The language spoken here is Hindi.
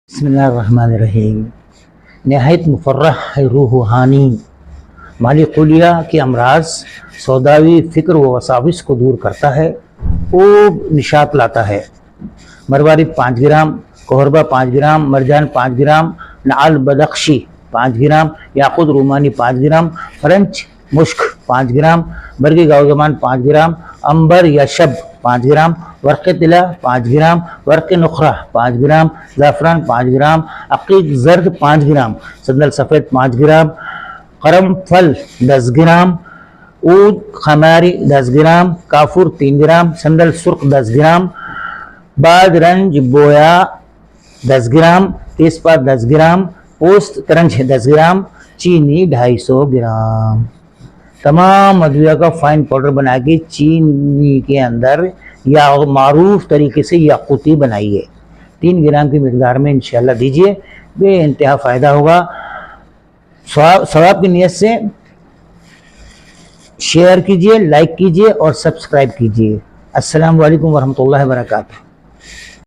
बिस्मिल्लाहिर्रहमानिर्रहीम। नहायत मुफर्रह है रूहानी, मालिकुलिया के अमराज सौदावी फ़िक्र व वसाविस को दूर करता है, वो निशात लाता है। मरवारी 5 ग्राम, कोहरबा 5 ग्राम, मरजान 5 ग्राम, नाल बदख्शी 5 ग्राम, याकूत रूमानी 5 ग्राम, फ्रेंच मुश्क 5 ग्राम, बरगी गावजमान 5 ग्राम, अंबर या शब 5 ग्राम, वर्क़ तिला 5 ग्राम, वर्क़ नुखरा 5 ग्राम, ज़ाफ़रान 5 ग्राम, अक़ीक़ ज़र्द 5 ग्राम, संदल सफ़ेद 5 ग्राम, करमफल 10 ग्राम, ऊद खमारी 10 ग्राम, काफूर 3 ग्राम, संदल सुर्ख 10 ग्राम, बाद रंज बोया 10 ग्राम, तेज़पात 10 ग्राम, पोस्त करंज 10 ग्राम, चीनी 250 ग्राम। तमाम अद्विया का फाइन पाउडर बना के चीनी के अंदर या मारूफ तरीके से याकूती बनाइए। 3 ग्राम की मिकदार में इंशाल्लाह दीजिए, बेइंतहा फ़ायदा होगा। सवाब की नीयत से शेयर कीजिए, लाइक कीजिए और सब्सक्राइब कीजिए। अस्सलामु अलैकुम वरहमतुल्लाहि वबरकातुहू।